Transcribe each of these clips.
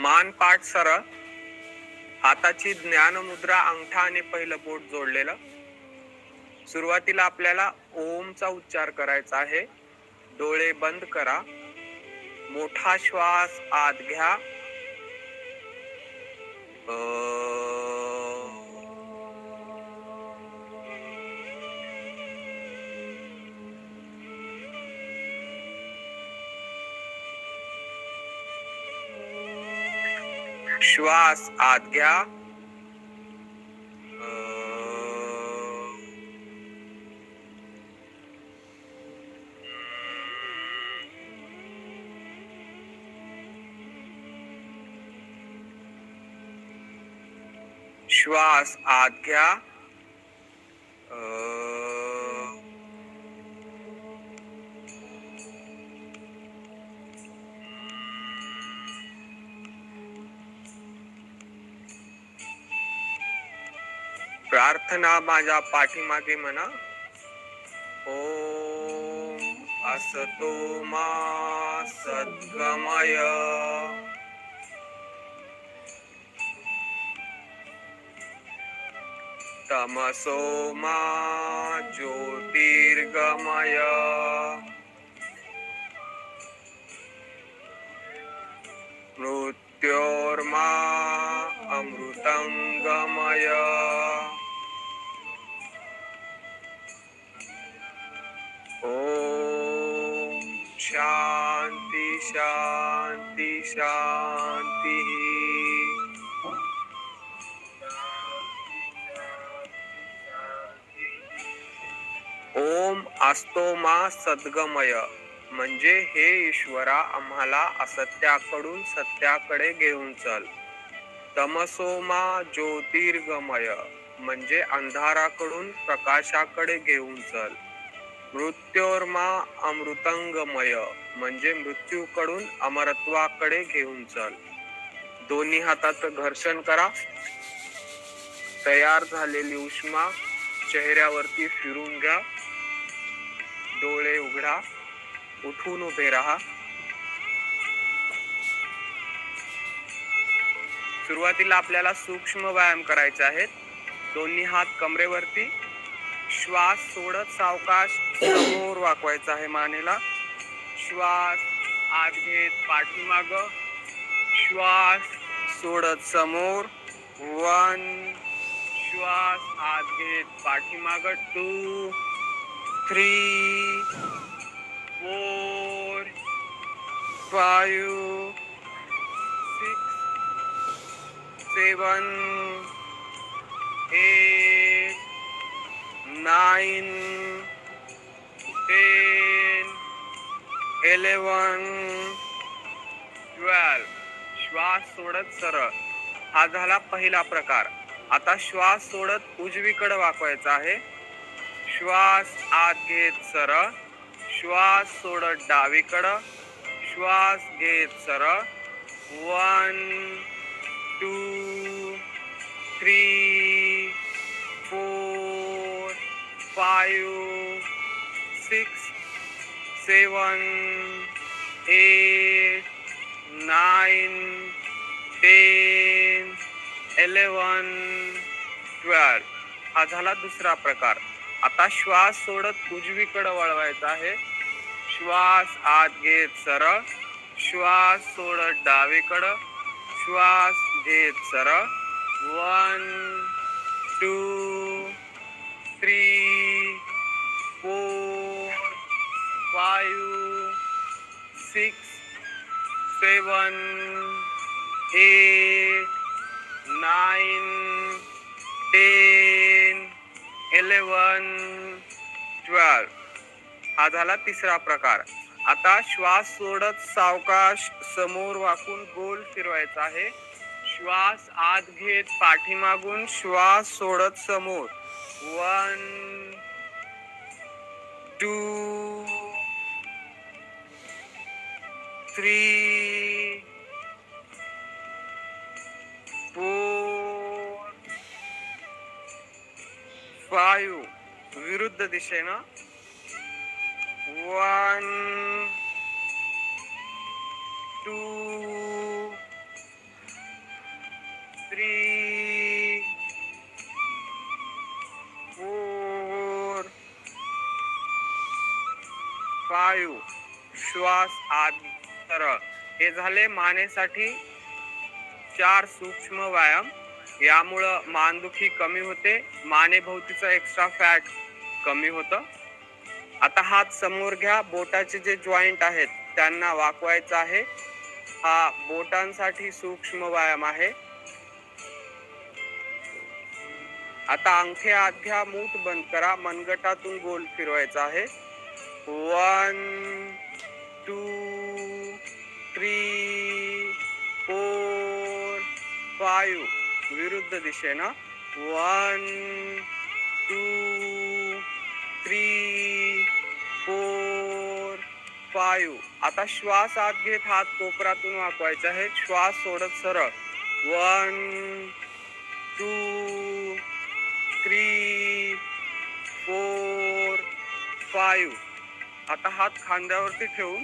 मान पाठ सरळ, हाताची ज्ञान मुद्रा अंगठा आणि पहिलं बोट जोडलेलं. सुरुवातीला आपल्याला ओमचा उच्चार करायचा आहे. डोळे बंद करा. मोठा श्वास आत घ्या. श्वास आत घ्या. श्वास आत घ्या. प्रार्थना माझ्या पाठीमागे म्हणा. ओम असतो मा सद्गमय, तमसो मा ज्योतिर्गमय, मृत्योर्मा अमृतंगमय. ओम शांति शांति शांति. ओम असतो मा सद्गमय म्हणजे हे ईश्वरा आम्हाला असत्याकडून सत्याकडे घेऊन चल. तमसोमा ज्योतिर्गमय म्हणजे अंधाराकडून प्रकाशाकडे घेऊन चल. मृत्योर्मा अमृतंगमय म्हणजे मृत्यूकडून अमरत्वाकडे घेऊन चल. दोन्ही हाताचं घर्षण करा. तयार झालेली उष्मा चेहऱ्यावरती फिरून घ्या. डोळे उघडा. उठून उभे राहा. सुरुवातीला आपल्याला सूक्ष्म व्यायाम करायचे आहेत. दोन्ही हात कमरेवरती. श्वास सोडत सावकाश समोर वाकवायचा आहे मानेला. श्वास आत घेत पाठीमाग. श्वास सोडत समोर. 1. श्वास आत घेत पाठीमाग. 2, 3, 4, 5, 6, 7, 8, 9, 10, 11, 12. श्वास सोडत सरळ. हा झाला पहिला प्रकार. आता श्वास सोडत उजवीकडे वाकवायचा आहे. श्वास आत घेत सरळ. श्वास सोडत डावीकडं. श्वास घेत सरळ. 1, 2, 3, 4, 5, 6, 7, 8, 9, 10, 11, 12. हा झाला दुसरा प्रकार. आता श्वास सोडत उजवीकडे वळवायचा आहे. श्वास आत घेत सरळ. श्वास सोडत डावीकडं. श्वास घेत सरळ. 1, 2, 3, 4, 5, 6, 7, 8, 9, 10, 11, 12. हा झाला तिसरा प्रकार. आता श्वास सोडत सावकाश समोर वाकून गोल फिरवायचा आहे. श्वास आत घेत पाठीमागून. श्वास सोडत समोर. 1, 2, 3, 4, 5. विरुद्ध दिशेनं. 1, 2, 5. श्वास आत सरळ. हे झाले मानेसाठी 4 सूक्ष्म व्यायाम. यामुळं मानदुखी कमी होते, मानेभोवतीचं एक्स्ट्रा फॅट कमी होतं. आता हात समोर घ्या. बोटाचे जे जॉइंट आहेत त्यांना वाकवायचं आहे. हा बोटांसाठी सूक्ष्म व्यायाम आहे. आता अंगठे आत घ्या, मूठ बंद करा, मनगटातून गोल फिरवायचा आहे. 1 2 3 4 5. विरुद्ध दिशेनं 1 2 3 4 5. आता श्वास आत घेत हात कोपरातून वाकवायचे आहेत. श्वास सोडत सरळ 1 2 3 4 5. आता हात खांद्यावरती ठेवून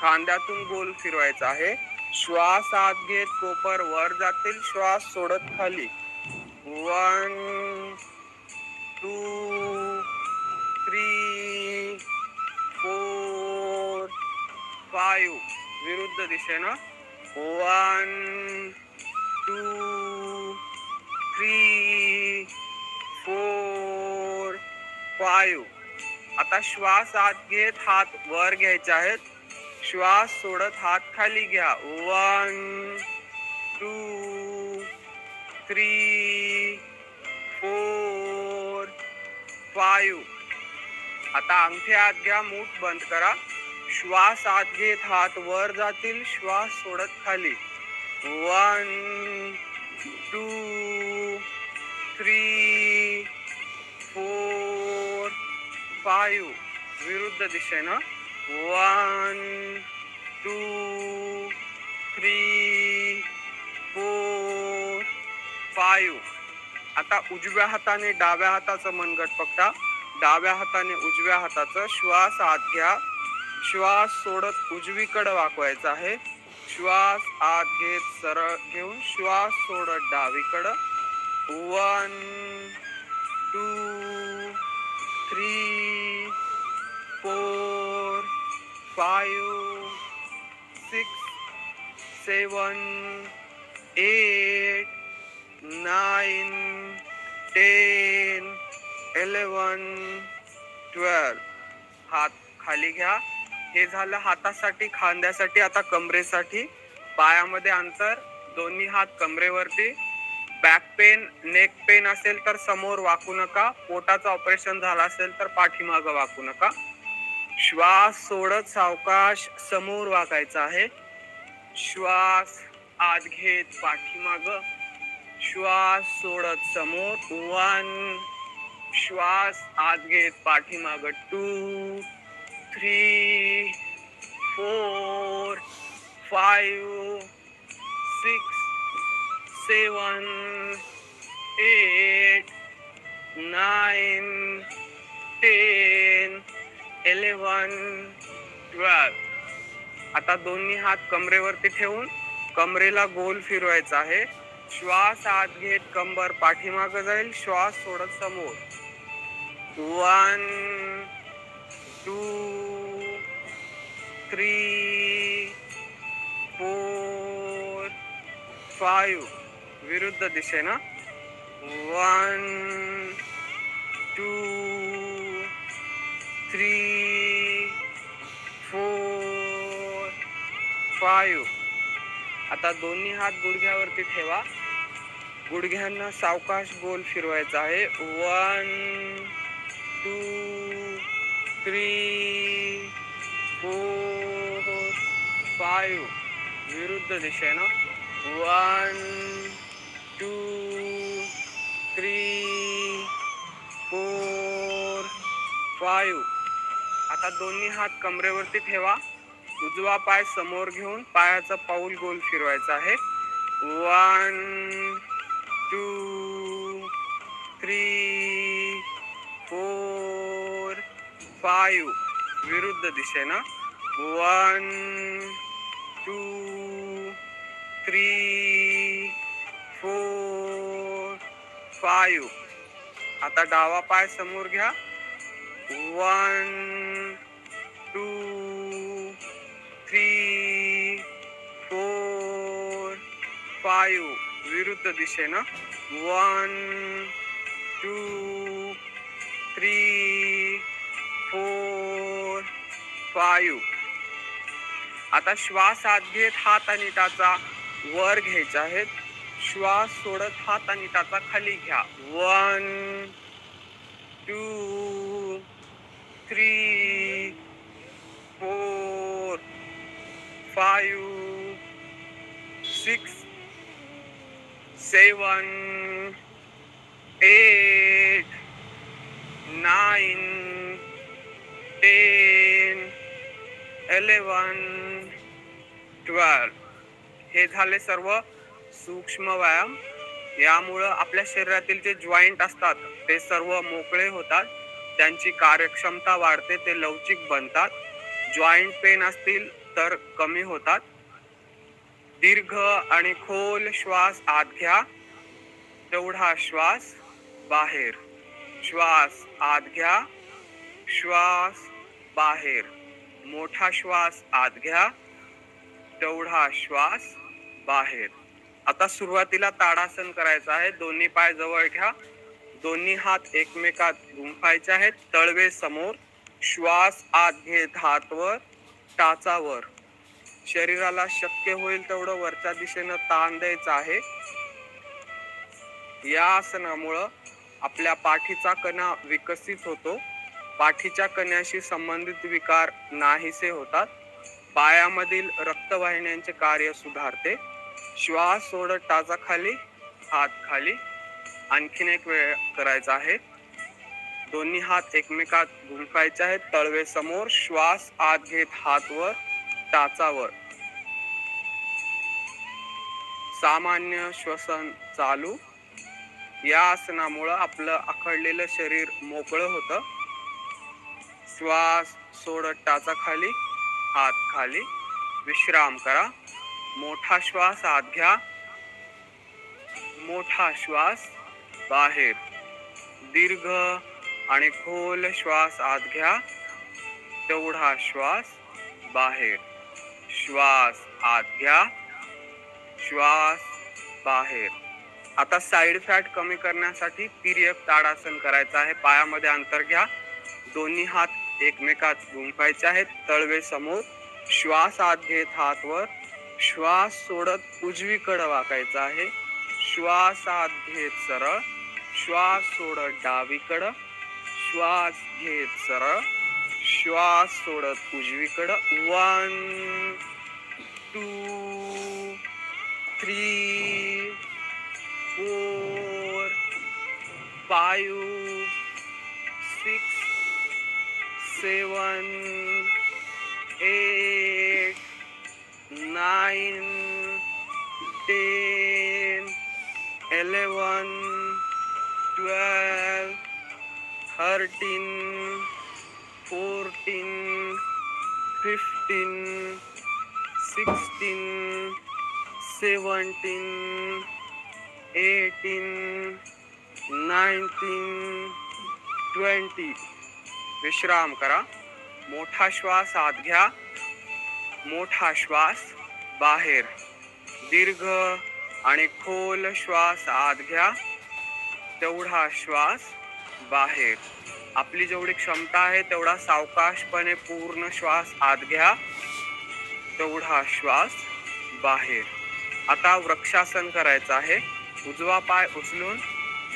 खांद्यातून गोल फिरवायचा आहे. श्वास आत घेत कोपर वर जातील, श्वास सोडत खाली 1 2 3 4 5. विरुद्ध दिशेनं 1 2 3 4 5. आता श्वास आत घेत हात वर घ्यायचे आहेत. श्वास सोडत हात खाली घ्या 1 2 3 4 5. आता अंगठे आत घ्या, मूठ बंद करा. श्वास आत घेत हात वर जातील, श्वास सोडत खाली 1 2 3 4 5. विरुद्ध दिशेनं 1 2 3 4 5. आता उजव्या हाताने डाव्या हाताचं मनगट पकडा, डाव्या हाताने उजव्या हाताचं. श्वास आत घ्या, श्वास सोडत उजवीकडे वाकवायचा आहे. श्वास आत घेत सरळ घेऊन श्वास सोडत डावीकडं 1 2 3 4 5 6 7 8 9 10 11 12. हात खाली घ्या. हे झालं हातासाठी, खांद्यासाठी. आता कमरेसाठी पायामध्ये अंतर, दोन्ही हात कमरेवरती. बॅक पेन, नेक पेन असेल तर समोर वाकू नका. पोटाचं ऑपरेशन झालं असेल तर पाठीमागं वाकू नका. श्वास सोडत सावकाश समोर वाकायचा आहे. श्वास आत घेत पाठीमागं, श्वास सोडत समोर 1. श्वास आत घेत पाठीमागं 2 3 4 5 6 7 8 9 10 11 12. आता दोन्ही हात कमरेवरती ठेवून कमरेला गोल फिरवायचा आहे. श्वास आत घेत कंबर पाठीमागं जाईल, श्वास सोडत समोर 1 2 3 4 5. विरुद्ध दिशेनं 1 2 3 4 5. आता दोन्ही हात गुडघ्यावरती ठेवा. गुडघ्यांना सावकाश गोल फिरवायचा आहे. 1 2 3 4 5. विरुद्ध दिशेनं 1 2 3 4 5. आता दोन्ही हात कमरेवरती ठेवा. उजवा पाय समोर घेऊन पायाचा पाऊल गोल फिरवायचा आहे. 1 2 3 4 5. विरुद्ध दिशेनं 1 2 3 4 5. आता डावा पाय समोर घ्या. 1 3 4 5 विरुद्ध दिशेनं 1 2 3 4 5. आता श्वास आत घेत हात आणि टाचा वर घ्यायचे आहेत. श्वास सोडत हात आणि टाचा खाली घ्या. 1 2 3 4 5 6 7 8 9 10 11 12. हे झाले सर्व सूक्ष्म व्यायाम. यामुळं आपल्या शरीरातील जे जॉईंट असतात ते सर्व मोकळे होतात, त्यांची कार्यक्षमता वाढते, ते लवचिक बनतात. जॉईंट पेन असतील तर कमी होतात. दीर्घ आणि खोल श्वास आत घ्या, तेवढा श्वास बाहेर. श्वास आत घ्या, श्वास बाहेर. मोठा श्वास आत घ्या, तेवढा श्वास बाहेर. आता सुरुवातीला ताडासन करायचं आहे. दोन्ही पाय जवळ घ्या, दोन्ही हात एकमेकात गुंफायचे आहेत, तळवे समोर. श्वास आत घेत हात वर, टाचा वर. शरीराला शक्य होईल तेवढं वरच्या दिशेनं ताण द्यायचं आहे. या आसनामुळं आपल्या पाठीचा कणा विकसित होतो, पाठीच्या कण्याशी संबंधित विकार नाहीसे होतात, पायामधील रक्तवाहिन्यांचे कार्य सुधारते. श्वास सोडत टाचा खाली, हात खाली. आणखीन एक वेळ करायचा आहे. दोन्ही हात एकमेकात गुंफायचे आहेत, तळवे समोर. श्वास आत घेत हात वर, टाचा वर. सामान्य श्वसन चालू. या आसनामुळं आपलं आखडलेलं शरीर मोकळं होतं. श्वास सोडत टाचा खाली, हात खाली. विश्राम करा. मोठा श्वास आत घ्या, मोठा श्वास बाहेर. दीर्घ आणि खोल श्वास आत घ्या, तेवढा श्वास बाहेर. श्वास आत घ्या, श्वास बाहेर. आता साइड फॅट कमी करण्यासाठी तिर्यक ताडासन करायचं आहे. पायामध्ये अंतर घ्या, दोन्ही हात एकमेकात गुंफायचे आहेत, तळवे समोर. श्वास आत घेत हात वर, श्वास सोडत उजवीकडे वाकायचा आहे. श्वास आत घेत सरळ, श्वास सोडत डावीकडं. श्वास घेत सरळ, श्वास सोडत उजवीकडं. 1 2 3 4 5 6 7 8 9 10 11 12 13 14 15 16 17 18 19 20. विश्राम करा. मोठा श्वास आत घ्या, मोठा श्वास बाहेर. दीर्घ आणि खोल श्वास आत घ्या, तेवढा श्वास बाहेर. आपली जेवढी क्षमता आहे तेवढा सावकाशपणे पूर्ण श्वास आत घ्या, तेवढा श्वास बाहेर. आता वृक्षासन करायचं आहे. उजवा पाय उचलून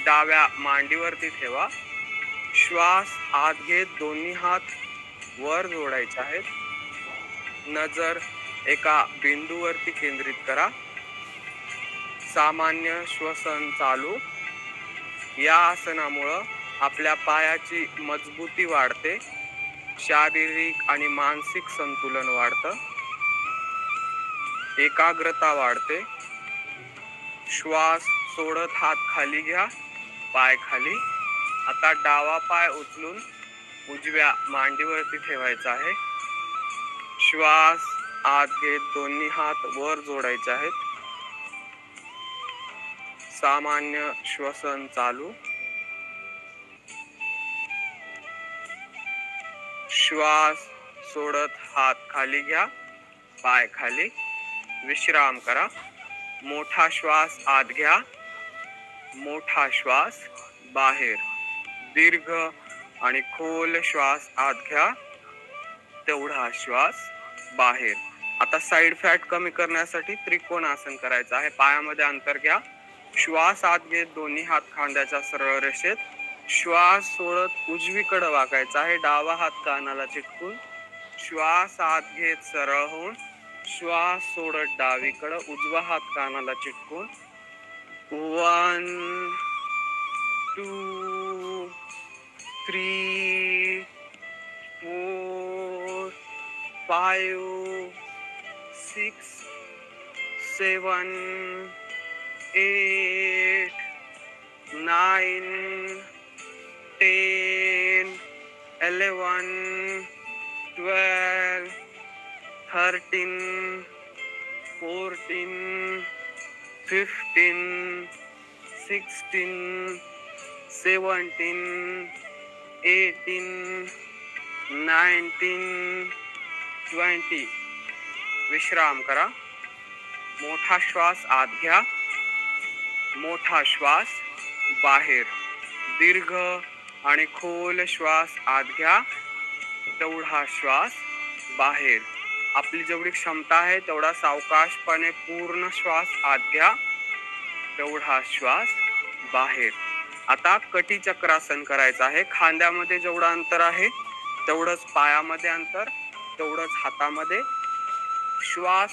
डाव्या मांडीवरती ठेवा. श्वास आत घेत दोन्ही हात वर जोडायचे आहेत. नजर एका बिंदूवरती केंद्रित करा. सामान्य श्वसन चालू. या आसनामुळं आपल्या पायाची मजबूती वाढते, शारीरिक आणि मानसिक संतुलन वाढतं, एकाग्रता वाढते. श्वास सोडत हात खाली घ्या, पाय खाली. आता डावा पाय उचलून उजव्या मांडीवरती ठेवायचा आहे. श्वास आत घेत दोन्ही हात वर जोडायचे आहेत. सामान्य श्वसन चालू. श्वास सोडत हात खाली घ्या, पाय खाली, विश्राम करा. मोठा श्वास आत घ्या, मोठा श्वास बाहेर. दीर्घ आणि खोल श्वास आत घ्या, तेवढा श्वास बाहेर. आता साइड फॅट कमी करण्यासाठी त्रिकोणासन करायचं आहे. पायामध्ये अंतर घ्या, श्वास आत घेत दोन्ही हात खांद्याच्या सरळ रेषेत. श्वास सोडत उजवीकडे वाकायचा आहे, डावा हात कानाला चिटकून. श्वास आत घेत सरळ होऊन, श्वास सोडत डावीकडे, उजवा हात कानाला चिटकून. 1 2 3 4 5 6 7 8 9 10 11 12 13 14 15 16 17 18 19 20. विश्राम करा. मोठा श्वास आत घ्या, मोठा श्वास बाहेर. दीर्घ आणि खोल श्वास आत घ्या, तेवढा श्वास बाहेर. आपली जेवढी क्षमता आहे तेवढा सावकाशपणे पूर्ण श्वास आत घ्या, तेवढा श्वास बाहेर. आता कटी चक्रासन करायचं आहे. खांद्यामध्ये जेवढं अंतर आहे तेवढंच पायामध्ये अंतर, तेवढंच हातामध्ये. श्वास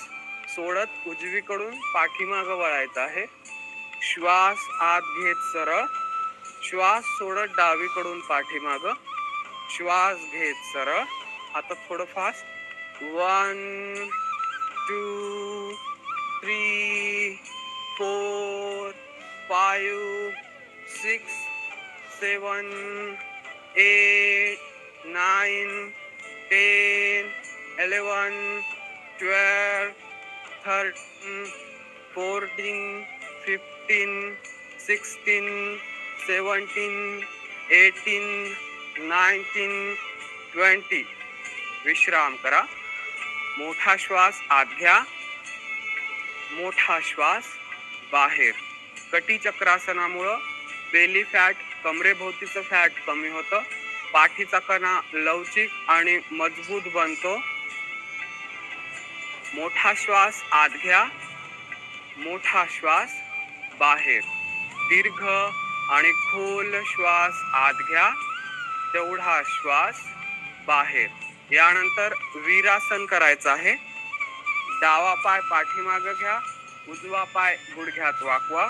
सोडत उजवीकडून पाठीमागं वळायचं आहे. श्वास आत घेत सरळ, श्वास सोडत डावीकडून पाठीमागं, श्वास घेत सरळ. आता थोडं फास्ट. 1 2 3 4 5 6 7 8 9 10 11 12 13 14 15 16 17 18 19 20. विश्राम करा. मोठा श्वास आत घ्या, मोठा श्वास बाहेर. कटी चक्रासनामुळं बेली फॅट, कमरेभोवतीचं फॅट कमी होतं. पाठीचा कणा लवचिक आणि मजबूत बनतो. मोठा श्वास आत घ्या, मोठा श्वास बाहेर. दीर्घ आणि खोल श्वास आत घ्या, तेवढा श्वास बाहेर. यानंतर वीरासन करायचं आहे. डावा पाय पाठीमागे घ्या, उजवा पाय गुडघ्यात वाकवा.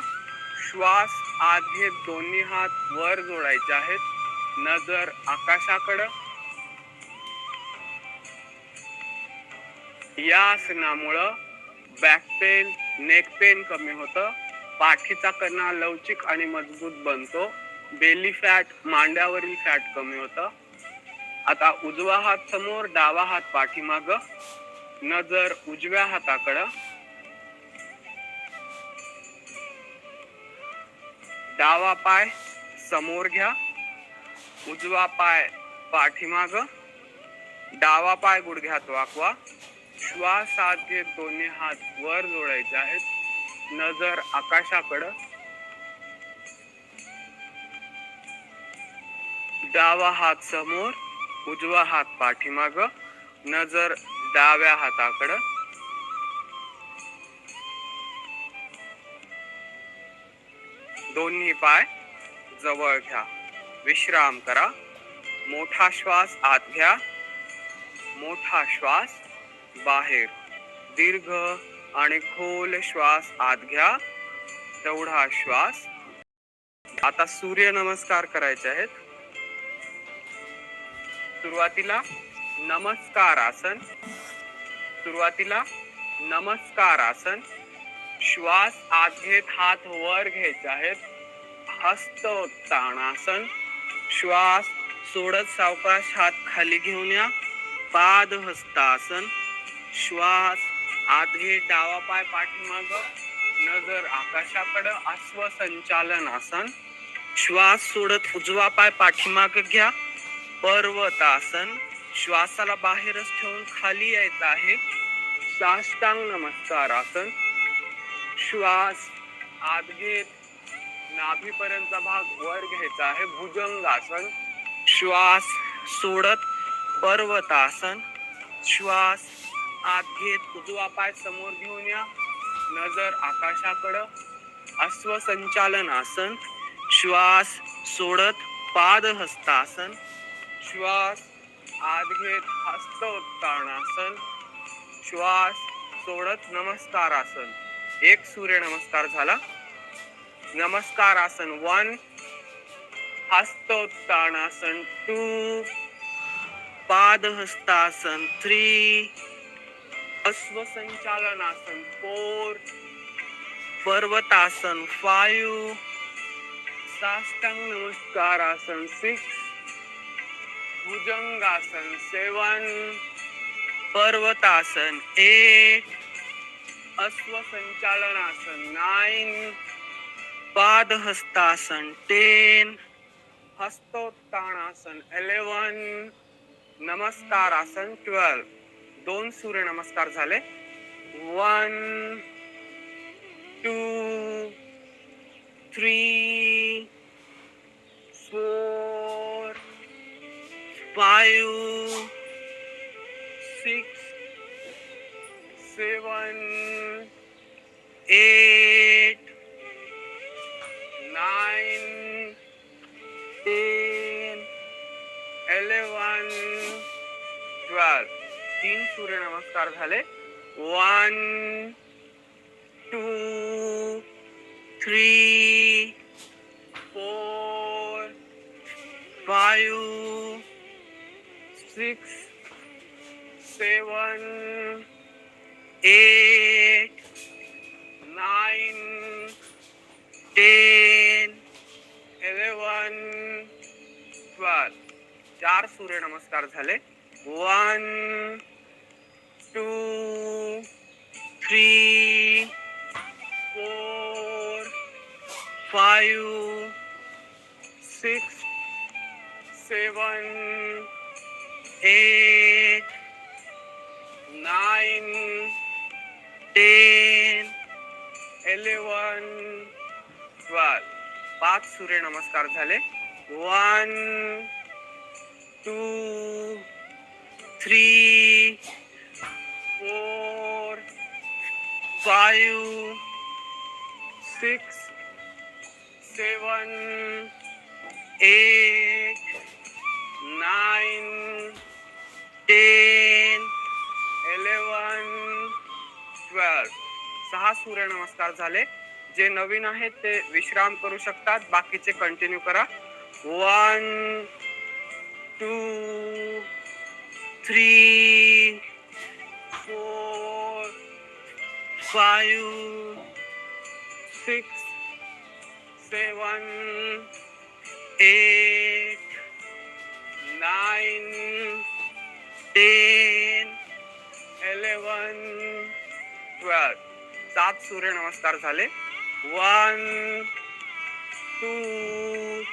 श्वास आत घेत दोन्ही हात वर जोडायचे आहेत, नजर आकाशाकडं. या आसनामुळं बॅक पेन, नेक पेन कमी होतं. पाठीचा कणा लवचिक आणि मजबूत बनतो. बेली फॅट, मांड्यावरील फॅट कमी होतं. आता उजवा हात समोर, डावा हात पाठीमागं, नजर उजव्या हाताकडं. डावा पाय समोर घ्या, उजवा पाय पाठीमागं, डावा पाय गुडघ्यात वाकवा. श्वास आत घेत दोन्ही हात वर जोडायचे आहेत, नजर आकाशाकडं. डावा हात समोर, उजवा हात पाठीमागं, नजर डाव्या हाताकडं. दोन्ही पाय जवळ घ्या. विश्राम करा. मोठा श्वास आत घ्या, मोठा श्वास बाहेर. दीर्घ आणि खोल श्वास आत घ्या, तेवढा श्वास. आता सूर्य नमस्कार करायचे आहेत. सुरुवातीला नमस्कार आसन, सुरुवातीला नमस्कार आसन. श्वास आत घेत हात वर घ्यायचे आहेत, हस्तोत्तानासन. श्वास सोडत सावकाश हात खाली घेऊन या, पादहस्तासन. श्वास आत घेत डावा पाय पाठीमागं, नजर आकाशाकडे, अश्वसंचालन आसन. श्वास सोडत उजवा पाय पाठीमागे घ्या, पर्वतासन. श्वासाला बाहेरच ठेवून खाली यायचं आहे. साष्टांग नमस्कार आसन. श्वास आत घेत नाभीपर्यंतचा भाग वर घ्यायचा आहे, भुजंगासन. श्वास सोडत पर्वतासन. श्वास आत घेत उजवा पाय समोर घेऊन या, नजर आकाशाकडं, अश्वसंचालन आसन. श्वास सोडत पादहस्तासन. श्वास आत घेत हस्तोत्तानासन. श्वास सोडत नमस्कारासन. एक सूर्य नमस्कार झाला. नमस्कार आसन 1, हस्तोत्तानासन 2, पादहस्तासन 3, अश्वसंचालनासन 4, पर्वतासन 5, साष्टांग नमस्कारासन 6, भुजंगासन 7, पर्वतासन 8, अश्वसंचालनासन 9, पादहस्तासन 10, हस्तोत्तानासन 11, नमस्कारासन 12. 2 सूर्य नमस्कार झाले. 1, 2, 3, 4, 5, 6, 7, 8, 9, 10, 11, 12. 3 सूर्य नमस्कार झाले. 1, 2, 3, 4, 5, 6, 7, 8, 9, 10, 11, 12. 4 सूर्य नमस्कार झाले. 1, 2, 3, 4, 5, 6, 7, 8, 9, 10, 11, 12. 5 सूर्य नमस्कार झाले. 1, 2, 3, 4, 5, 6, 7, 8, 9, 10, 11, 12. 6 सूर्य नमस्कार झाले. जे नवीन आहेत ते विश्राम करू शकतात, बाकीचे कंटिन्यू करा. 1, 2, 3, 4, 5, 6, 7, 8, 9, 10, 11, 12. 7 सूर्य नमस्कार झाले. 1, 2,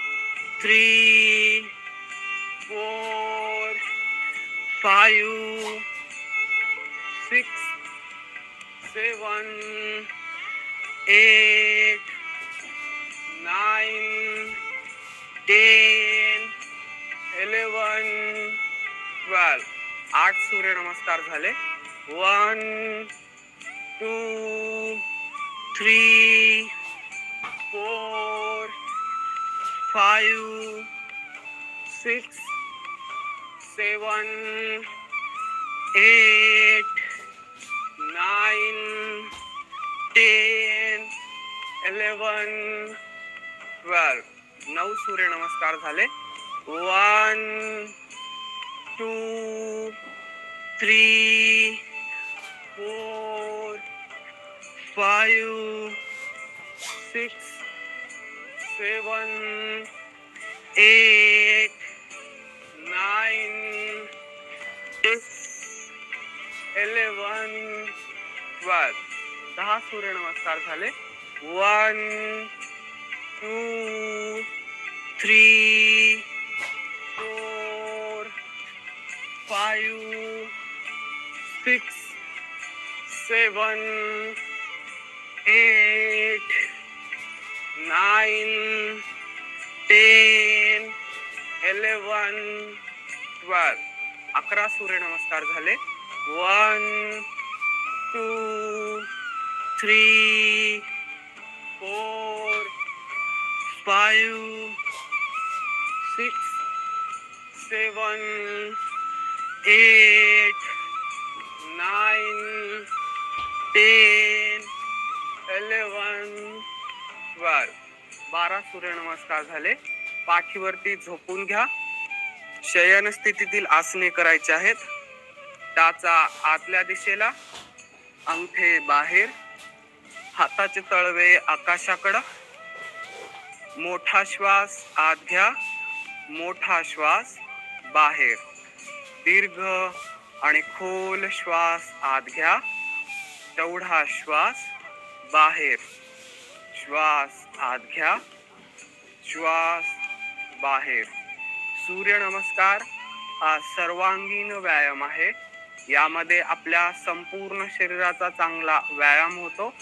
3, 4, 5, 6, 7, 8, 9, 10, 11, 12. 8 सूर्य नमस्कार झाले. 1, 2, 3, 4, 5, 6, 7, 8, 9, 10, 11, 12. 9 सूर्य नमस्कार झाले. 1, 2, 3, 4, 5, 6, 7, 8, 9, 10, 11, 12. 10 सूर्य नमस्कार झाले. 1, 2, 3, 4, 5, 6, 7 8 9 10 11 12. 11 सूर्यनमस्कार झाले. 1 2 3 4 5 6 7 8 9 10 11 12. 12 सूर्यनमस्कार झाले. पाठीवरती झोपून घ्या. शयन स्थितीतील आसने करायचे आहेत. टाचा आतल्या दिशेला, अंगठे बाहेर, हाताचे तळवे आकाशाकडं. मोठा श्वास आत घ्या, मोठा श्वास बाहेर. दीर्घ आणि खोल श्वास आत घ्या, तेवढा श्वास बाहेर. श्वास आत घ्या, श्वास बाहेर. सूर्यनमस्कार हा सर्वांगीण व्यायाम आहे. यामध्ये आपल्या संपूर्ण शरीराचा चांगला व्यायाम होतो.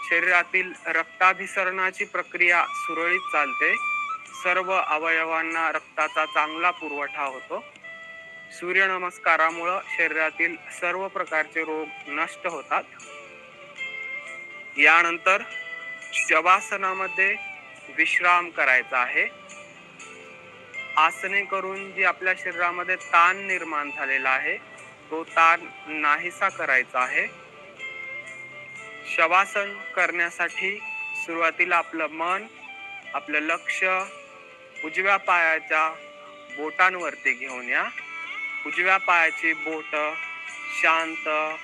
शरीरातील रक्ताभिसरणाची प्रक्रिया सुरळीत चालते. सर्व अवयवांना रक्ताचा चांगला पुरवठा होतो. सूर्यनमस्कारामुळे शरीरातील सर्व प्रकारचे रोग नष्ट होतात. यानंतर शवासनामध्ये विश्राम करायचा आहे. आसने करून जी आपल्या शरीरामध्ये ताण निर्माण झालेला आहे तो ताण नाहीसा करायचा आहे. शवासन करण्यासाठी सुरुवातीला आपलं मन, आपलं लक्ष उजव्या पायाच्या बोटांवरती घेऊन या. उजव्या पायाची बोट शांत,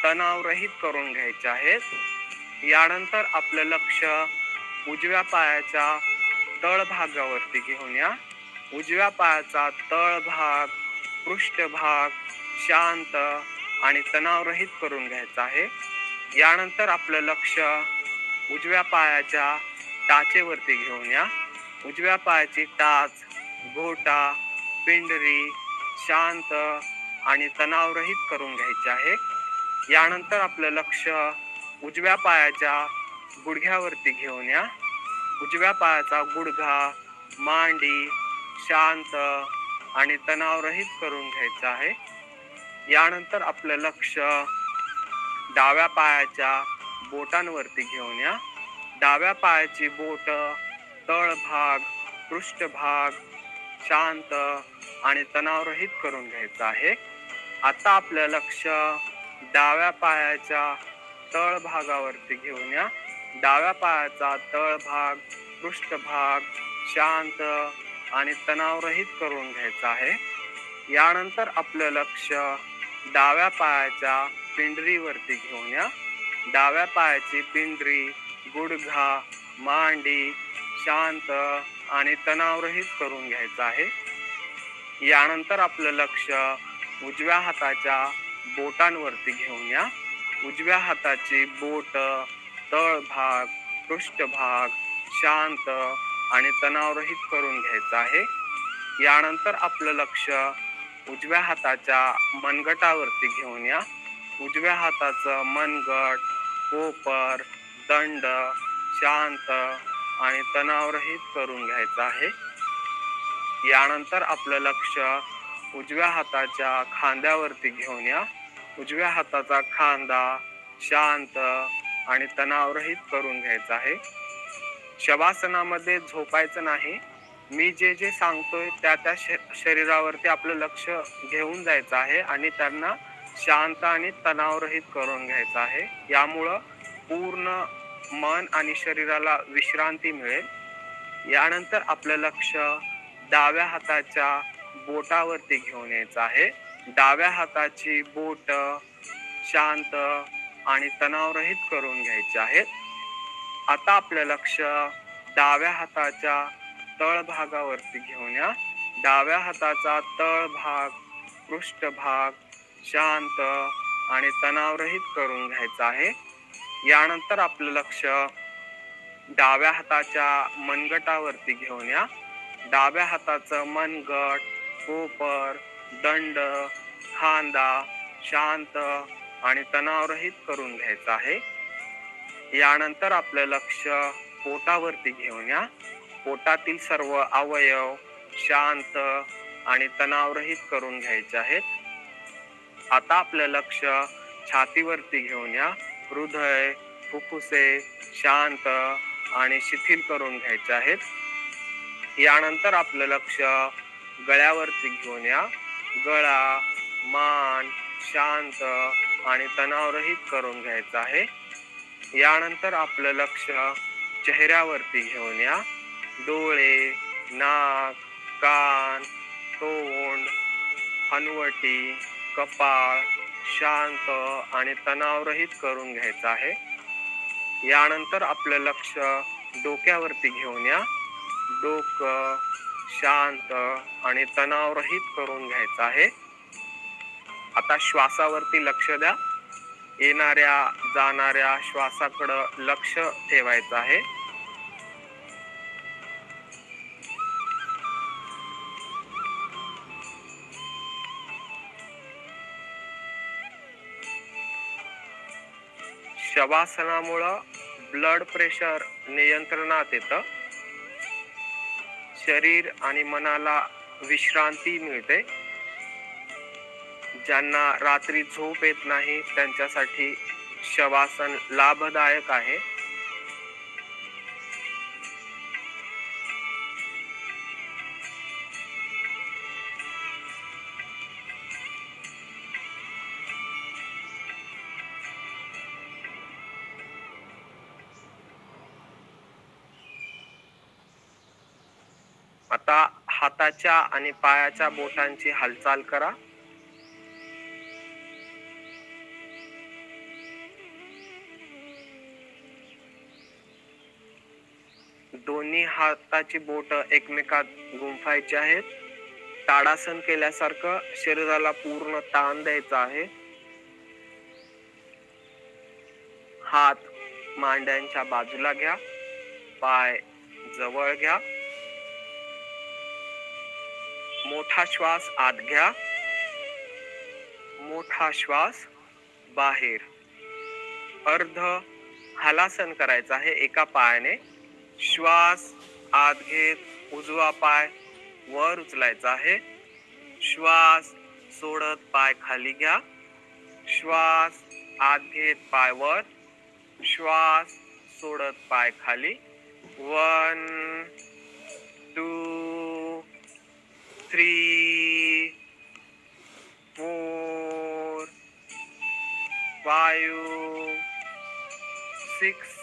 तणावरहित करून घ्यायचे आहेत. यानंतर आपलं लक्ष उजव्या पायाच्या तळभागावरती घेऊन या. उजव्या पायाचा तळभाग, पृष्ठभाग शांत आणि तणावरहित करून घ्यायचा आहे. यानंतर आपलं लक्ष उजव्या पायाच्या टाचेवरती घेऊन या. उजव्या पायाची टाच, घोटा, पिंडरी शांत आणि तणावरहित करून घ्यायचे आहे. यानंतर आपलं लक्ष उजव्या पायाच्या गुडघ्यावरती घेऊन या. उजव्या पायाचा गुडघा, मांडी शांत आणि तणावरहित करून घ्यायचा आहे. यानंतर आपलं लक्ष डाव्या पायाच्या बोटांवरती घेऊन या. डाव्या पायाची बोट, तळभाग, पृष्ठभाग शांत आणि तणावरहित करून घ्यायचं आहे. आता आपलं लक्ष डाव्या पायाच्या तळभागावरती घेऊन या. डाव्या पायाचा तळभाग, पृष्ठभाग शांत आणि तणावरहित करून घ्यायचा आहे. यानंतर आपलं लक्ष डाव्या पायाच्या पिंडरीवरती घेऊन या. डाव्या पायाची पिंडरी, गुडघा, मांडी शांत आणि तणावरहित करून घ्यायचं आहे. यानंतर आपलं लक्ष उजव्या हाताच्या बोटांवरती घेऊन या. उजव्या हाताची बोट, तळभाग, पृष्ठभाग शांत आणि तणावरहित करून घ्यायचं आहे. यानंतर आपलं लक्ष उजव्या हाताच्या मनगटावरती घेऊन या. उजव्या हाताचं मनगट, कोपर, दंड शांत आणि तणावरहित करून घ्यायचं आहे. यानंतर आपलं लक्ष उजव्या हाताच्या खांद्यावरती घेऊन या. उजव्या हाताचा खांदा शांत आणि तणावरहित करून घ्यायचा आहे. शवासनामध्ये झोपायचं नाही. मी जे जे सांगतोय त्या शरीरावरती आपलं लक्ष घेऊन जायचं आहे आणि त्यांना शांत आणि तणावरहित करून घ्यायचं आहे. यामुळं पूर्ण मन आणि शरीराला विश्रांती मिळेल. यानंतर आपलं लक्ष डाव्या हाताच्या बोटावरती घेऊन यायचं आहे. डाव्या हाताची बोट शांत आणि तणावरहित करून घ्यायचे आहेत. आता आपलं लक्ष डाव्या हाताच्या तळभागावरती घेऊन या. डाव्या हाताचा तळभाग, पृष्ठभाग शांत आणि तणावरहित करून घ्यायचा आहे. यानंतर आपलं लक्ष डाव्या हाताच्या मनगटावरती घेऊन या. डाव्या हाताचं मनगट, कोपर, दंड, खांदा शांत आणि तणावरहित करून घ्यायचं आहे. यानंतर आपलं लक्ष पोटावरती घेऊन या. पोटातील सर्व अवयव शांत आणि तणावरहित करून घ्यायचे आहेत. आता आपलं लक्ष छातीवरती घेऊन या. हृदय, फुफ्फुसे शांत आणि शिथिल करून घ्यायचे आहेत. यानंतर आपलं लक्ष गळ्यावरती घेऊन या. गळा, मान शांत आणि तणावरहित करून घ्यायचं आहे. यानंतर आपलं लक्ष चेहऱ्यावरती घेऊन या. डोळे, नाक, कान, तोंड, हनुवटी, कपाळ शांत आणि तणावरहित करून घ्यायचं आहे. यानंतर आपलं लक्ष डोक्यावरती घेऊन या. डोकं शांत आणि तणावरहित करून घ्यायचं आहे. आता श्वासावरती लक्ष द्या. येणाऱ्या जाणाऱ्या श्वासाकडे लक्ष ठेवायचं आहे. शवासनामुळं ब्लड प्रेशर नियंत्रणात येतं. शरीर आणि मनाला विश्रांती मिळते. ज्यांना रात्री झोप येत नाही त्यांच्यासाठी शवासन लाभदायक आहे. आता हाताच्या आणि पायाच्या बोटांची हालचाल करा. दोन्ही हाताची बोट एकमेकात गुंफायची आहेत. ताडासन केल्यासारखं शरीराला पूर्ण ताण द्यायचा आहे. हात मांड्यांच्या बाजूला घ्या. पाय जवळ घ्या. मोठा श्वास आत घ्या. मोठा श्वास बाहेर. अर्ध हलासन करायचं आहे एका पायाने. श्वास आत घेत उजवा पाय वर उचलायचा आहे. श्वास सोडत पाय खाली घ्या. श्वास आत घेत पाय वर. श्वास सोडत पाय खाली. 1 2 3 4 5 6.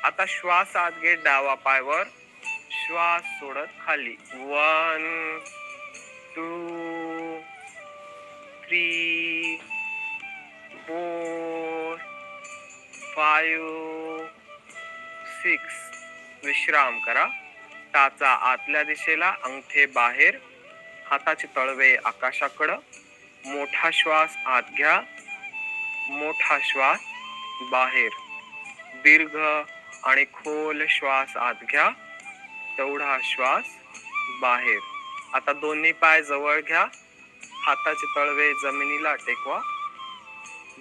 आता श्वास आत घेत डावा पाय वर. श्वास सोडत खाली. 1 2 3 4 5 6. विश्राम करा. टाचा आतल्या दिशेला, अंगठे बाहेर, हाताचे तळवे आकाशाकडं. मोठा श्वास आत घ्या. मोठा श्वास बाहेर. दीर्घ आणि खोल श्वास आत घ्या. तेवढा श्वास बाहेर. आता दोन्ही पाय जवळ घ्या. हाताचे तळवे जमिनीला टेकवा.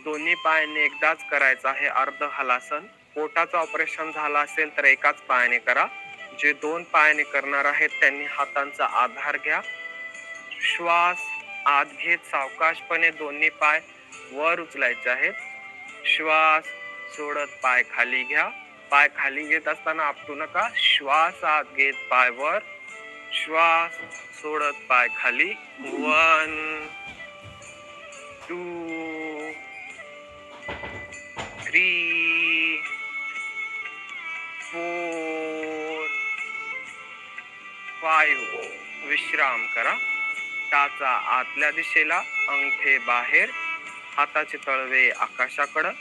दोन्ही पायाने एकदाच करायचं आहे अर्ध हलासन. पोटाचं ऑपरेशन झालं असेल तर एकाच पायाने करा. जे 2 पायाने करणार आहेत त्यांनी हातांचा आधार घ्या. श्वास आत घेत सावकाशपणे दोन्ही पाय वर उचलायचे आहेत. श्वास सोडत पाय खाली घ्या. पाय खाली घेत असताना आपटू नका. श्वास आत घेत पाय वर. श्वास सोडत पाय खाली. 1 2 3 4 5. विश्राम करा. टाचा आतल्या दिशेला, अंगठे बाहेर, हाताचे तळवे आकाशाकडं.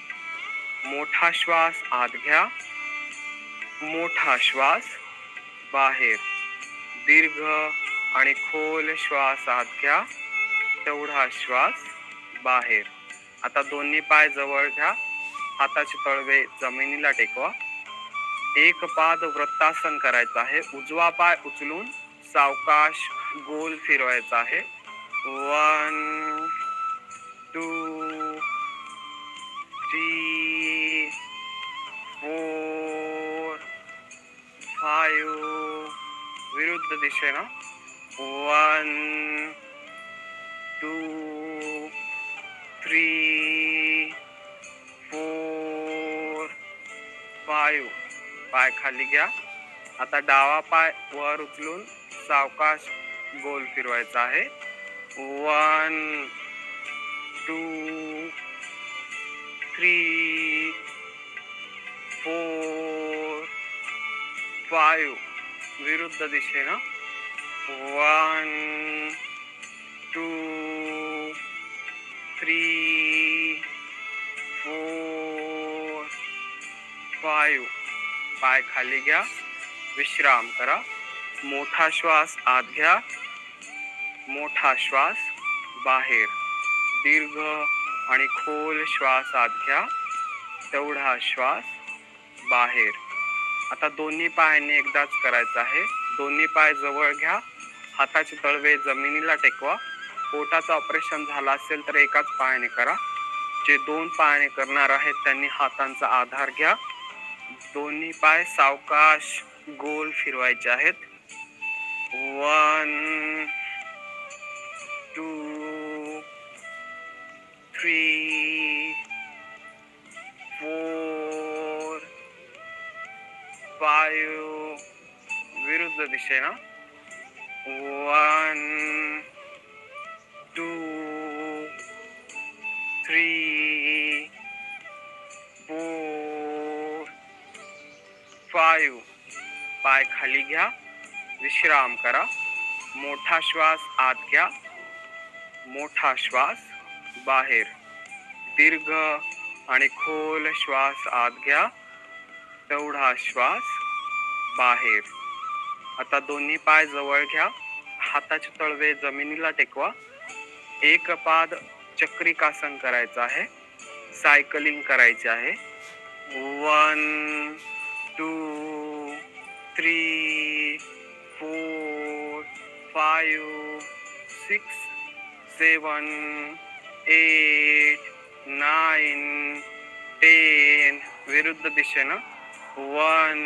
मोठा श्वास आत घ्या. मोठा श्वास बाहेर. दीर्घ आणि खोल श्वास आत घ्या. तेवढा श्वास बाहेर. आता दोन्ही पाय जवळ घ्या. हाताचे तळवे जमिनीला टेकवा. एक पाद वृत्तासन करायचं आहे. उजवा पाय उचलून सावकाश गोल फिरवायचा आहे. 1 2 3 4 5 विरुद्ध दिशेनं 1 2 3 4 5 पाय खाली घ्या. आता डावा पाय वर उचलून सावकाश गोल फिरवायचा आहे. 1 2 3 4 5 विरुद्ध दिशेनं 1 2 3 4 5 पाय खाली घ्या. विश्राम करा. मोठा श्वास आत घ्या. मोठा श्वास बाहेर. दीर्घ आणि खोल श्वास आत घ्या. तेवढा श्वास बाहेर. आता दोन्ही पायाने एकदाच करायचं आहे. दोन्ही पाय जवळ घ्या. हाताचे तळवे जमिनीला टेकवा. पोटाचं ऑपरेशन झालं असेल तर एकाच पायाने करा. जे 2 पायाने करणार आहेत त्यांनी हातांचा आधार घ्या. दोन्ही पाय सावकाश गोल फिरवायचे आहेत. 1 2 3 4 5 विरुद्ध दिशेनं 1 2 3 4 5 पाय खाली घ्या. विश्राम करा. मोठा श्वास आत घ्या. मोठा श्वास बाहेर. दीर्घ आणि खोल श्वास आत घ्या. तेवढा श्वास बाहेर. आता दोन्ही पाय जवळ घ्या. हाताचे तळवे जमिनीला टेकवा. एक पाद चक्रिकासन करायचं आहे. सायकलिंग करायचे आहे. 1 2 3 4 5 6 7 8 9 10 विरुद्ध दिशेनं 1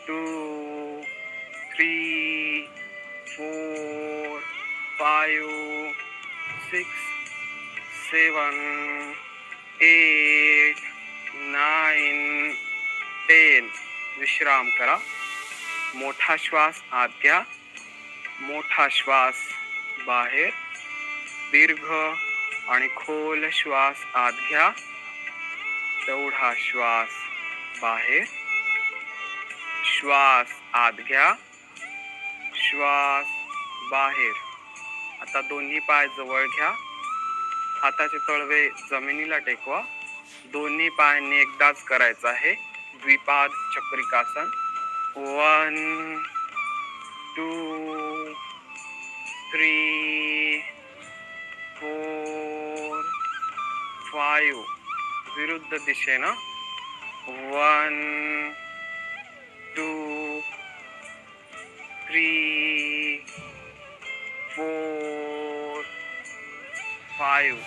2 3 4 5 6 7 8 9 10 विश्राम करा. मोठा श्वास आत घ्या. मोठा श्वास बाहेर. दीर्घ आणि खोल श्वास आत घ्या. तेवढा श्वास बाहेर. श्वास आत घ्या. श्वास बाहेर. आता दोन्ही पाय जवळ घ्या. हाताचे तळवे जमिनीला टेकवा. दोन्ही पायांनी एकदाच करायचं आहे. द्विपाद चक्रिकासन. 1 2 3 4 5 विरुद्ध दिशेनं 1 2 3 4 5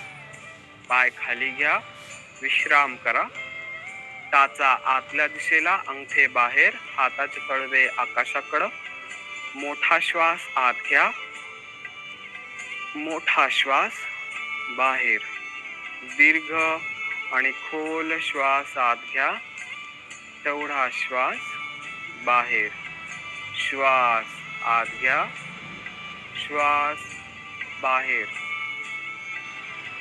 पाय खाली घ्या. विश्राम करा. टाचा आतल्या दिशेला, अंगठे बाहेर, हाताचे तळवे आकाशाकडं. मोठा श्वास आत घ्या. मोठा श्वास बाहेर. दीर्घ आणि खोल श्वास आत घ्या. तेवढा श्वास बाहेर. श्वास आत घ्या. श्वास बाहेर.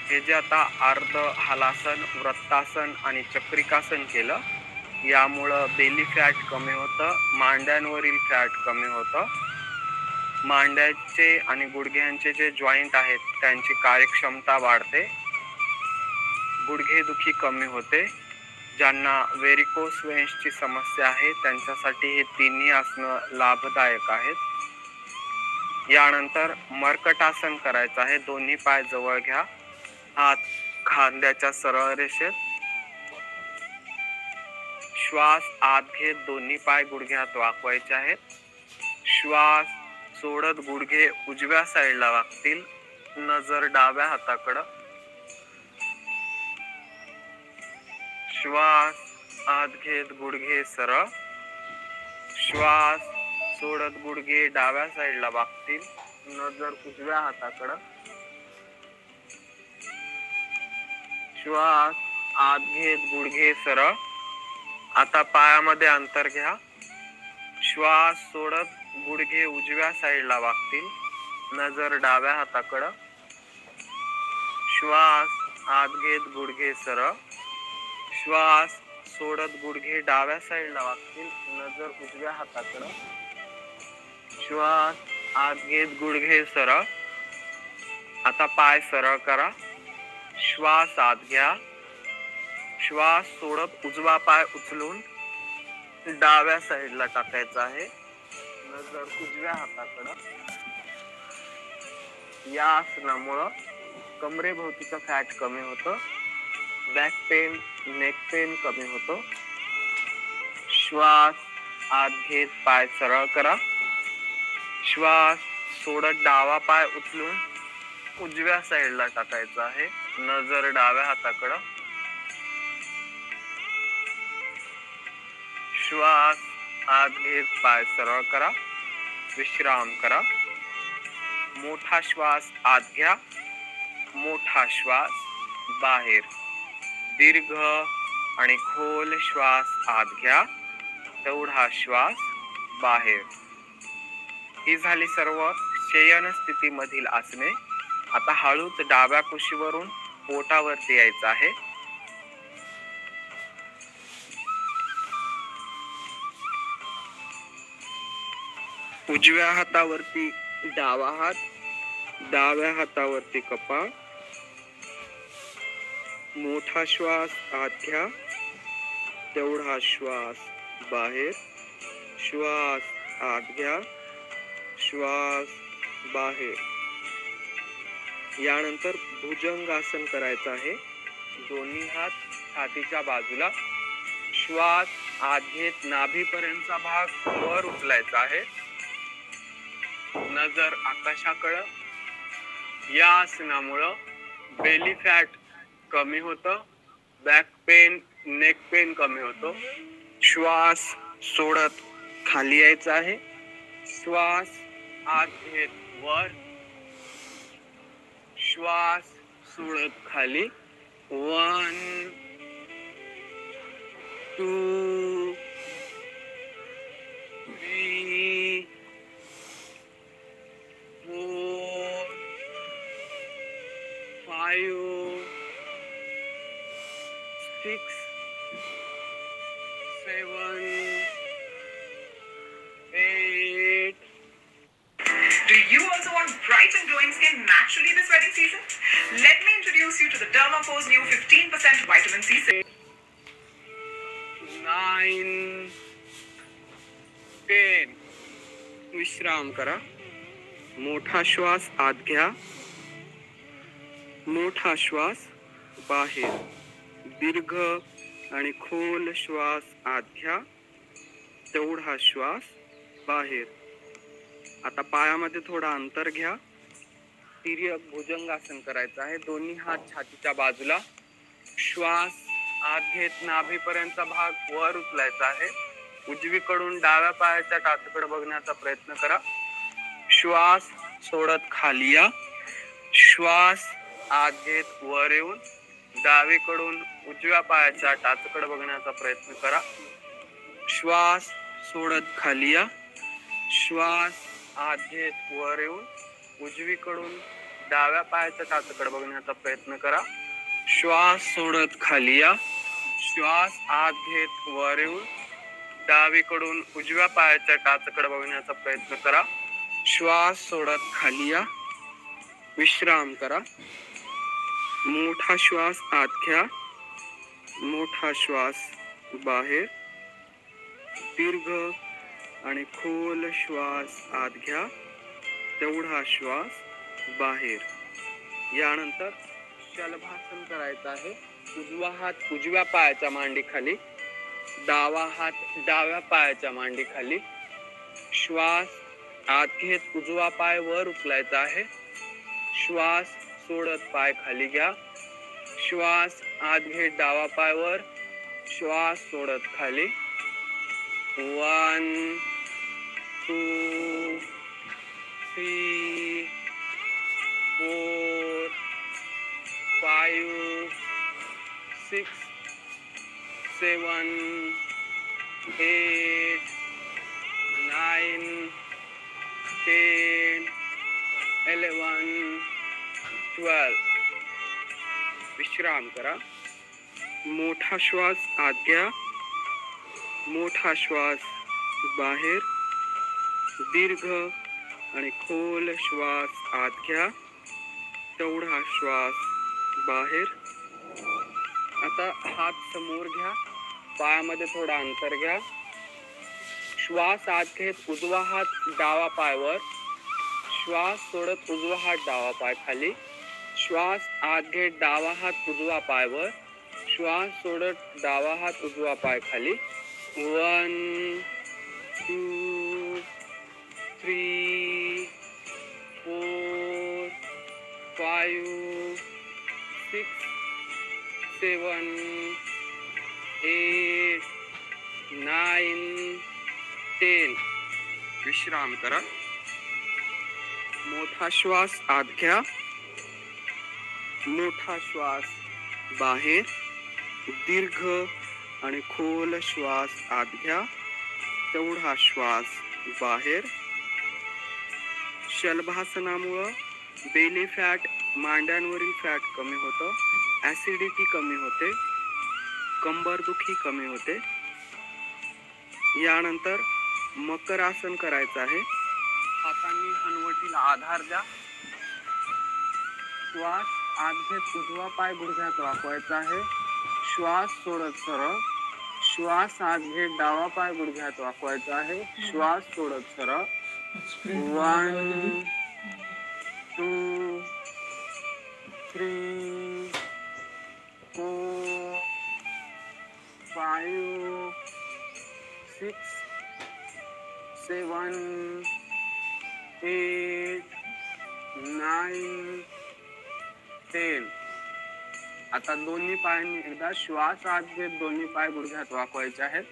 हे जे आता अर्ध हलासन, वृत्तासन आणि चक्रिकासन केलं, यामुळं बेली फॅट कमी होतं. मांड्यांवरील फॅट कमी होतं. मांड्याचे आणि गुडघ्यांचे जे जॉईंट आहेत त्यांची कार्यक्षमता वाढते. गुडघेदुखी कमी होते. ज्यांना व्हेरिकोस वेन्सची समस्या आहे त्यांच्यासाठी हे तिन्ही आसनं लाभदायक आहेत. यानंतर मर्कटासन करायचं आहे. दोन्ही पाय जवळ घ्या. हात खांद्याच्या सरळ रेषेत. श्वास आत घेत दोन्ही पाय गुडघ्यात वाकवायचे आहेत. श्वास सोडत गुडघे उजव्या साईडला वाकतील. नजर डाव्या हाताकडं. श्वास आत घेत गुडघे सरळ. श्वास सोडत गुडघे डाव्या साईडला वाकतील. नजर उजव्या हाताकडं. श्वास आत घेत गुडघे सरळ. आता पायामध्ये अंतर घ्या. श्वास सोडत गुडघे उजव्या साईडला वाकतील. नजर डाव्या हाताकडं. श्वास आत घेत गुडघे सरळ. श्वास सोडत गुडघे डाव्या साईडला वाकतील. नजर उजव्या हाताकडं. श्वास आत घेत गुडघे सरळ. आता पाय सरळ करा. श्वास आत घ्या. श्वास सोडत उजवा पाय उचलून डाव्या साईडला टाकायचा आहे. नजर उजव्या हाताकडं. या आसनामुळं कमरेभोवतीचं फॅट कमी होतं. बॅक पेन, नेक पेन कमी होतो. श्वास आत घेत पाय सरळ करा. श्वास सोडत डावा पाय उचलून उजव्या साईडला टाकायचा आहे. नजर डाव्या हाताकडं. श्वास आत घेत पाय सरळ करा. विश्राम करा. मोठा श्वास आत घ्या. मोठा श्वास बाहेर. दीर्घ आणि खोल श्वास आत घ्या. तेवढा श्वास बाहेर. ही झाली सर्व शयन स्थितीमधील आसने. आता हळूच डाव्या कुशीवरून पोटावरती यायचं आहे. उजव्या हातावरती डावा हात. डाव्या हातावरती कपाळ. मोठा श्वास आत घ्या. तेवढा श्वास बाहेर. श्वास आत घ्या. श्वास बाहेर. यानंतर भुजंगासन करायचं आहे. दोन्ही हात छातीच्या बाजूला. श्वास आत घेत नाभीपर्यंतचा भाग वर उचलायचा आहे. नजर आकाशाकडं. या आसनामुळं बेली फॅट कमी होतं. बॅक पेन, नेक पेन कमी होतो. श्वास सोडत खाली यायचा आहे. श्वास आत घेत वर. श्वास सोडत खाली. 1 2 3 4 5 6 7 8. Do you also want bright and glowing skin naturally this wedding season? Let me introduce you to the Dermaco's new 15% vitamin C. 9 10. विश्राम करा. मोठा श्वास आत घ्या. मोठा श्वास बाहेर. दीर्घ आणि खोल श्वास आत घ्या. तेवढा श्वास बाहेर. आता पायामध्ये थोडा अंतर घ्या. तिर्यक भुजंगासन करायचं आहे. दोन्ही हात छातीच्या बाजूला. श्वास आत घेत नाभीपर्यंतचा भाग वर उचलायचा आहे. उजवीकडून डाव्या पायाच्या टाचकडे बघण्याचा प्रयत्न करा. श्वास सोडत खाली या. श्वास आत घेत वर येऊन डावीकडून उजव्या पायाच्या टाचकडे बघण्याचा प्रयत्न करा. श्वास सोडत खाली या. श्वास आत घेत वर येऊन उजवीकडून डाव्या पायाच्या टाचकडे बघण्याचा प्रयत्न करा. श्वास सोडत खाली या. श्वास आत घेत वर येऊन डावीकडून उजव्या पायाच्या टाचकडे बघण्याचा प्रयत्न करा. श्वास सोडत खाली या. विश्राम करा. मोठा श्वास आत घ्या. मोठा श्वास बाहेर. दीर्घ आणि खोल श्वास आत घ्या. तेवढा श्वास बाहेर. यानंतर शलभासन करायचं आहे. उजवा हात उजव्या पायाच्या मांडी खाली. डावा हात डाव्या पायाच्या मांडी खाली. श्वास आत घेत उजवा पाय वर उचलायचा आहे. श्वास सोडत पाय खाली घ्या. श्वास आत घेत डावा पाय वर. श्वास सोडत खाली. 1 2 3 4 5 6 7 8 9 10 11 12. विश्राम करा. मोठा श्वास आत घ्या. मोठा श्वास बाहेर. दीर्घ आणि खोल श्वास आत घ्या. तेवढा श्वास बाहेर. आता हात समोर घ्या. पायामध्ये थोडा अंतर घ्या. श्वास आत घेत उजवा हात डावा पायवर. श्वास सोडत उजवा हात डावा पाय खाली. श्वास आत घेत डावा हात उजवा पायवर. श्वास सोडत डावा हात उजवा पाय खाली. 1 2 3 4 5 6 7 8 9 10. विश्राम करा. मोठा श्वास आत घ्या. मोठा श्वास बाहेर. दीर्घ आणि खोल श्वास आत घ्या. तेवढा श्वास बाहेर. शलभासनामुळं बेली फॅट, मांड्यांवरील फॅट कमी होतं. ऍसिडिटी कमी होते. कंबरदुखी कमी होते. यानंतर मकरासन करायचं आहे. हातांनी हनवटीला आधार द्या. श्वास आत घेत उजवा पाय गुडघ्यात वाकवायचा आहे. श्वास सोडत सरळ. श्वास आत घेत डावा पाय गुडघ्यात वाकवायचा आहे. श्वास सोडत सरळ. 1 2 3 4 5 6 7 8 9 10. आता दोन्ही पायांनी एकदा श्वास आत घेत दोन्ही पाय गुडघ्यात वाकवायचे आहेत.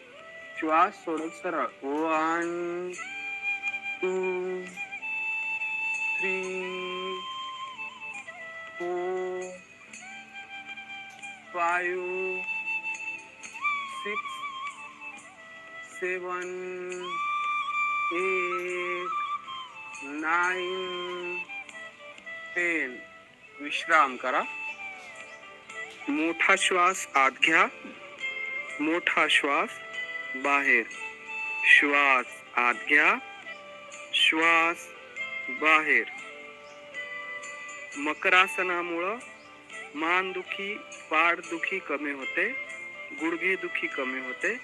श्वास सोडत सरळ. 1 2 3 4 5 6 7 8 9 10. विश्राम करा. मोठा श्वास आत घ्या. मोठा श्वास बाहेर. श्वास आत घ्या. श्वास बाहेर. मकरासनामुळं मानदुखी, पाठदुखी कमी होते. गुडघेदुखी कमी होते.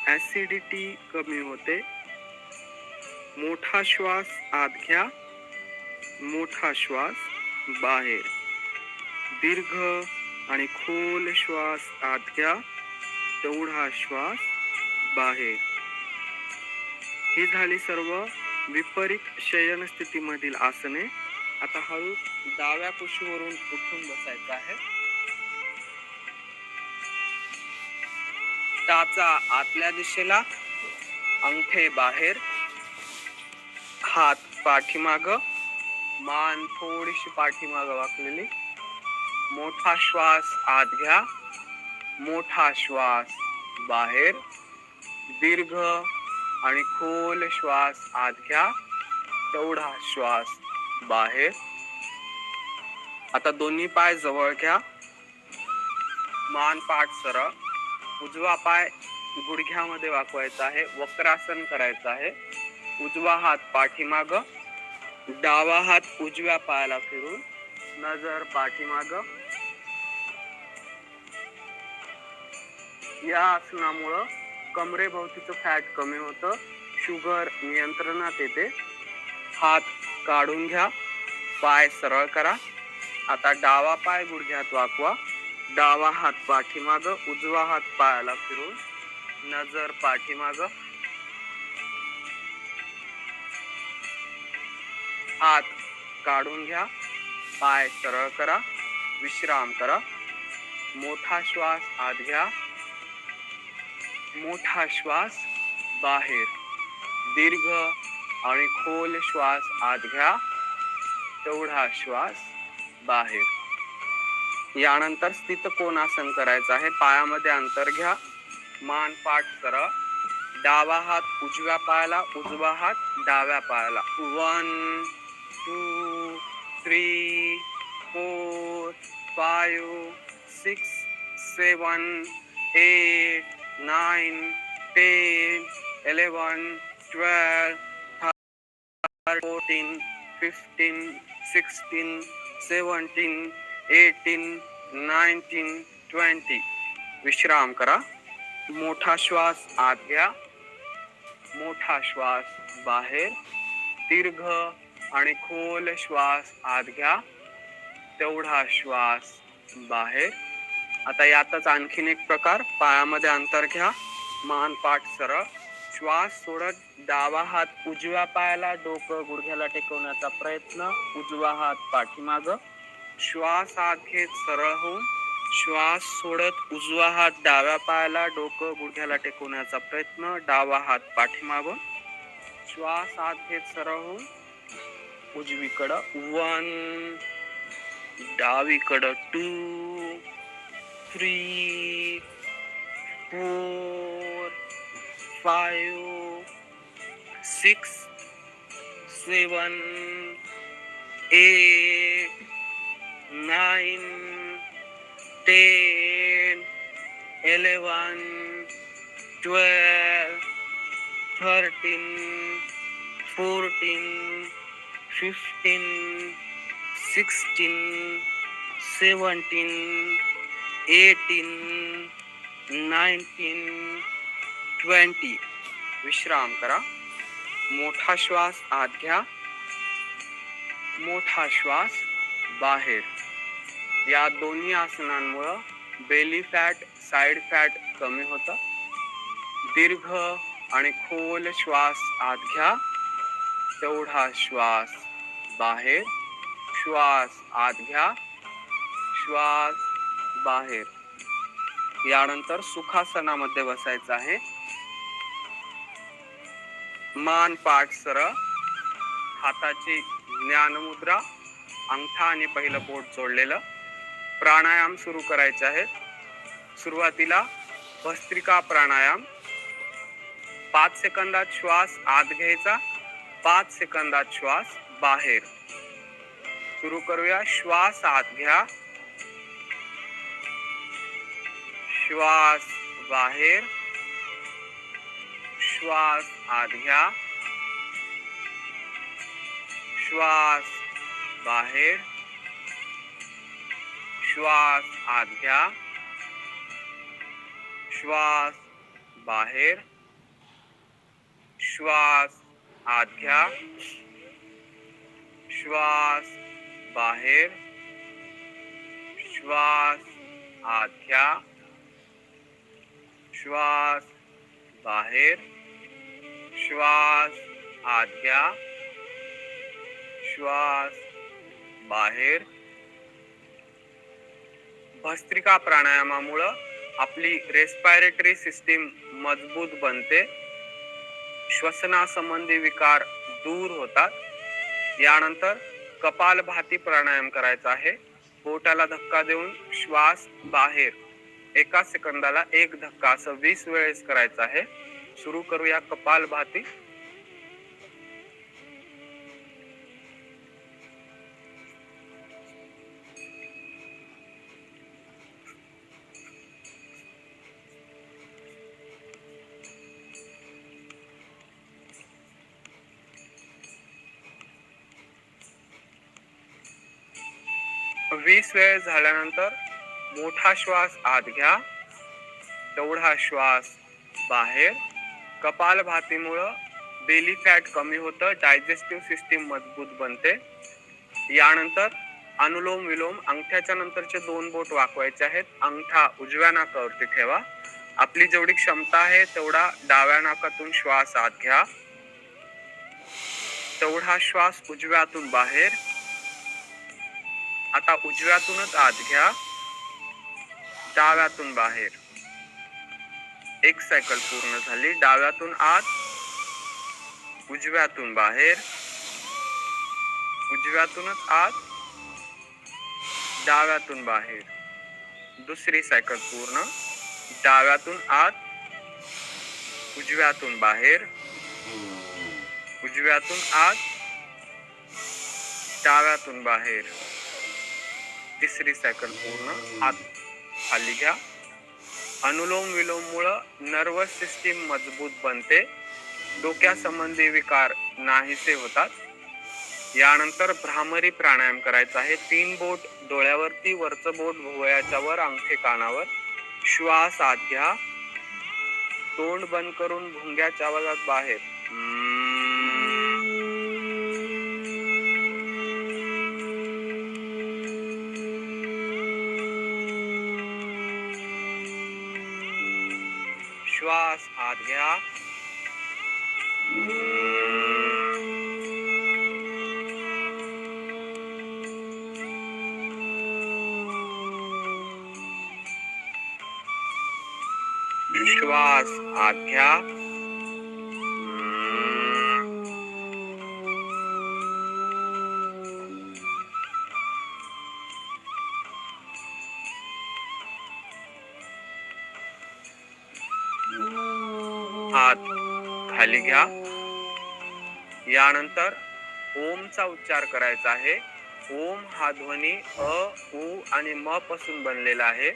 ऍसिडिटी कमी होते. मोठा श्वास आत घ्या. मोठा श्वास बाहेर. दीर्घ आणि खोल श्वास आत घ्या. तेवढा श्वास बाहेर. ही झाली सर्व विपरीत शयन स्थितीमधील आसने. आता हळू डाव्या कुशीवरून उठून बसायचं आहे. टाचा आतल्या दिशेला. अंगठे बाहेर. हात पाठीमाग. मान थोडीशी पाठीमाग वाकलेली. मोठा श्वास आत घ्या. मोठा श्वास बाहेर. दीर्घ आणि खोल श्वास आत घ्या. तेवढा श्वास बाहेर. आता दोन्ही पाय जवळ घ्या. मान पाठ सरळ. उजवा पाय गुडघ्यामध्ये वाकवायचा आहे. वक्रासन करायचं आहे. उजवा हात पाठीमाग. डावा हात उजव्या पायाला फिरून. नजर पाठीमाग. या आसनामुळं कमरेभोवतीचं फॅट कमी होतं. शुगर नियंत्रणात येते. हात काढून घ्या. पाय सरळ करा. आता डावा पाय गुडघ्यात वाकवा. डावा हात पाठीमाग. उजवा हात पायाला फिरून. नजर पाठीमाग. हात काढून घ्या. पाय सरळ करा. विश्राम करा. मोठा श्वास आत घ्या. मोठा श्वास बाहेर. दीर्घ आणि खोल श्वास आत घ्या. तेवढा श्वास बाहेर. यानंतर स्थित कोणासन करायचं आहे. पायामध्ये अंतर घ्या. मान पाठ सरळ. डावा हात उजव्या पायाला, उजवा हात डाव्या पायाला. 1 2 3 4 5 6 7 8 9 10 11 12 14 15 16 17 18 19 20. विश्राम करा. मोठा श्वास आत घ्या. मोठा श्वास बाहेर. दीर्घ आणि खोल श्वास आत घ्या. तेवढा श्वास बाहेर. आता यातच आणखीन एक प्रकार. पायामध्ये अंतर घ्या. मान पाठ सरळ. श्वास सोडत डावा हात उजव्या पायाला, डोकं गुडघ्याला टेकवण्याचा प्रयत्न. उजवा हात पाठीमाग. श्वास आत घेत सरळ होऊन श्वास सोडत उजवा हात डाव्या पायाला, डोकं गुडघ्याला टेकवण्याचा प्रयत्न. डावा हात पाठीमागून. श्वास आत घेत सरळ होऊन उजवीकडं 1, डावीकडं 2 3 4 5 6 7 8 9 10 11 12 13 14 15 16 17 18 19 20. विश्राम करा. मोठा श्वास आत घ्या. मोठा श्वास बाहेर. या दोन्ही आसनांमुळे बेली फॅट, साइड फॅट कमी होतं. दीर्घ आणि खोल श्वास आत घ्या. तेवढा श्वास बाहेर. श्वास आत घ्या. श्वास बाहेर. यानंतर सुखासनामध्ये बसायचं आहे. मान पाठ सरळ. हाताची ज्ञानमुद्रा, अंगठा आणि पहिलं बोट जोडलेलं. प्राणायाम सुरू करायचे आहे. सुरुवातीला भस्त्रिका प्राणायाम. 5 सेकंदात श्वास आत घ्यायचा. 5 सेकंदात श्वास बाहेर. सुरू करूया. श्वास आत घ्या. श्वास बाहेर. श्वास आत घ्या. श्वास बाहेर. श्वास आत घ्या. श्वास बाहेर. श्वास आत घ्या. श्वास बाहेर. श्वास आत घ्या. श्वास बाहेर. श्वास आत घ्या. श्वास बाहेर. भस्त्रिका प्राणायामामुळे आपली रेस्पिरेटरी सिस्टीम मजबूत बनते. श्वसनासंबंधी विकार दूर होतात. यानंतर कपालभाती प्राणायाम करायचा आहे. पोटाला धक्का देऊन श्वास बाहेर. 1 सेकंदाला 1 धक्का, असं 20 वेळेस करायचं आहे. सुरू करूया कपालभाती. वीस वेळ झाल्यानंतर मोठा श्वास आत घ्या. तेवढा श्वास बाहेर. कपालभातीमुळे बेली फॅट कमी होतं. डायजेस्टिव्ह सिस्टीम मजबूत बनते. यानंतर अनुलोम विलोम. अंगठ्याच्या नंतरचे 2 बोट वाकवायचे आहेत. अंगठा उजव्या नाकावरती ठेवा. आपली जेवढी क्षमता आहे तेवढा डाव्या नाकातून श्वास आत घ्या. तेवढा श्वास उजव्यातून बाहेर. आता उजव्यातूनच आत घ्या. डाव्यातून बाहेर. एक सायकल पूर्ण झाली. डाव्यातून आत, उजव्यातून बाहेर, उजव्यातूनच आत, डाव्यातून बाहेर. दुसरी सायकल पूर्ण. डाव्यातून आत, उजव्यातून बाहेर, उजव्यातून आत, डाव्यातून बाहेर. तिसरी सायकल पूर्ण. हात खाली घ्या. अनुलोम विलोम मुळे नर्वस सिस्टीम मजबूत बनते. डोक्यासंबंधी विकार नाहीसे होतात. यानंतर भ्रामरी प्राणायाम करायचा आहे. 3 बोट डोळ्यावरती, वरचं बोट भुवयाच्या वर, अंगठे कानावर. श्वास आत घ्या. तोंड बंद करून भुंग्याच्या आवाजात बाहेर. श्वास आत घ्या. श्वास आत घ्या. हात खाली घ्या. यानंतर ओमचा उच्चार करायचा आहे. ओम हा ध्वनी अ, उ आणि म पासून बनलेला आहे.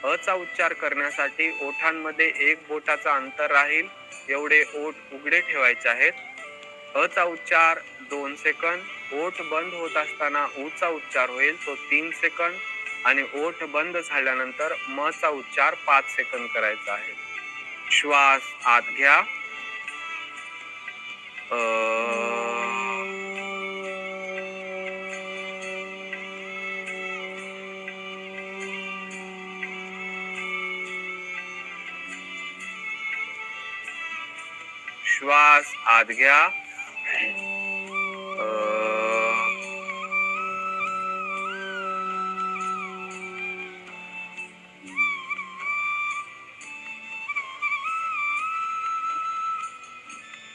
अ चा उच्चार करण्यासाठी ओठांमध्ये 1 बोटाचा अंतर राहील एवढे ओठ उघडे ठेवायचे आहेत. अ चा उच्चार 2 सेकंद. ओठ बंद होत असताना उ चा उच्चार होईल तो 3 सेकंद आणि ओठ बंद झाल्यानंतर म चा उच्चार 5 सेकंद करायचा आहे. श्वास आत घ्या. श्वास आत घ्या.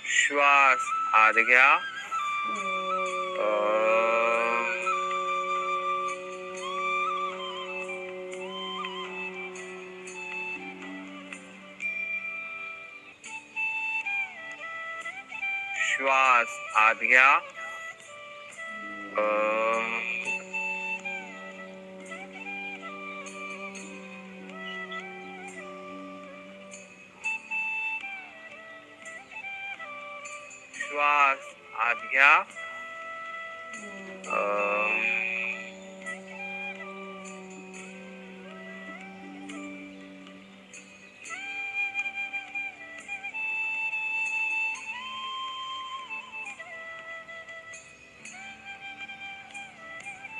श्वास आत घ्या. श्वास आत घ्या. श्वास आत घ्या.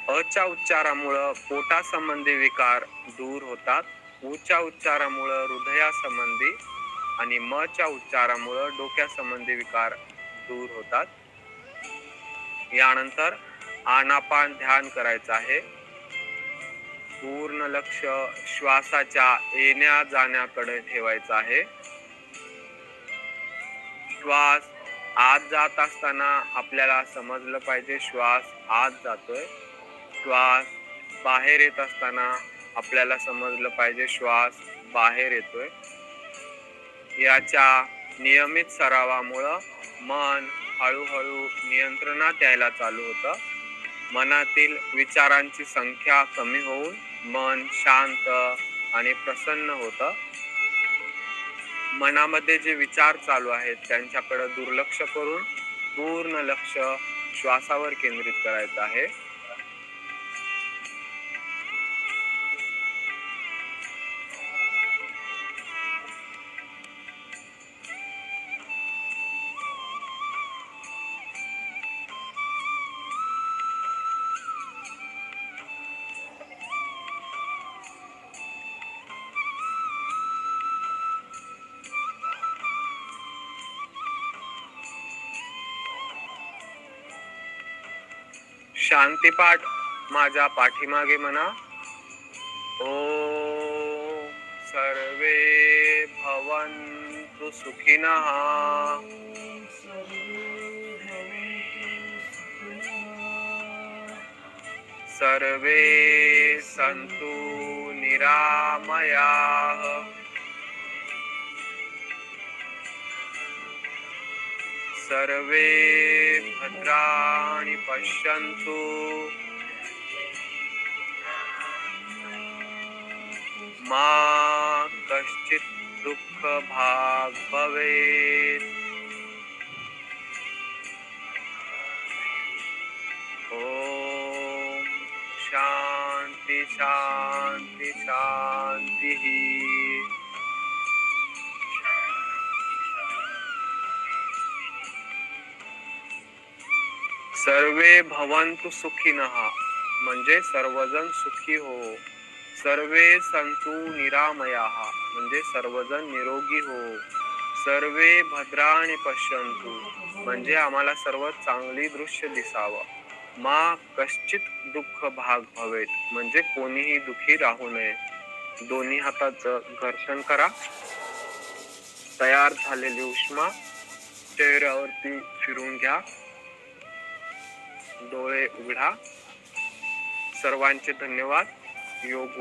अ च्या उच्चारामुळे पोटासंबंधी विकार दूर होतात. उ च्या उच्चारामुळे हृदयासंबंधी आणि म च्या उच्चारामुळे डोक्यासंबंधी विकार दूर होतात. यानंतर आनापान ध्यान करायचं आहे. पूर्ण लक्ष श्वासाच्या येण्या जाण्याकडे ठेवायचं आहे. श्वास आत जात असताना आपल्याला समजलं पाहिजे श्वास आत जातोय. श्वास बाहेर येत असताना आपल्याला समजलं पाहिजे श्वास बाहेर येतोय. याच्या नियमित सरावामुळं मन हळूहळू नियंत्रणात यायला चालू होतं. मनातील विचारांची संख्या कमी होऊन मन शांत आणि प्रसन्न होतं. मनामध्ये जे विचार चालू आहेत त्यांच्याकडे दुर्लक्ष करून पूर्ण लक्ष श्वासावर केंद्रित करायचं आहे. शांतिपाठ माझ्या पाठीमागे म्हणा. ओम सर्वे भवन्तु भवन्तु सुखिनः सर्वे सन्तु निरामयाः सर्वे भद्राणि पश्यन्तु मा कश्चित् दुःखभाग् भवेत् ॐ शान्ति शान्ति शान्तिः सर्वे भवन्तु सुखिनः म्हणजे सर्वजण सुखी हो सर्वे संतु निरामयाः म्हणजे सर्वजण निरोगी हो सर्वे भद्राणि पश्यन्तु म्हणजे आम्हाला सर्व चांगली दृश्य दिसावं मा कश्चित दुःख भाग भवेत म्हणजे कोणीही दुखी राहू नये दोन्ही हाताचं घर्षण करा तयार झालेली उष्मा चेहऱ्यावरती फिरून घ्या डोळे उघडा सर्वांचे धन्यवाद योग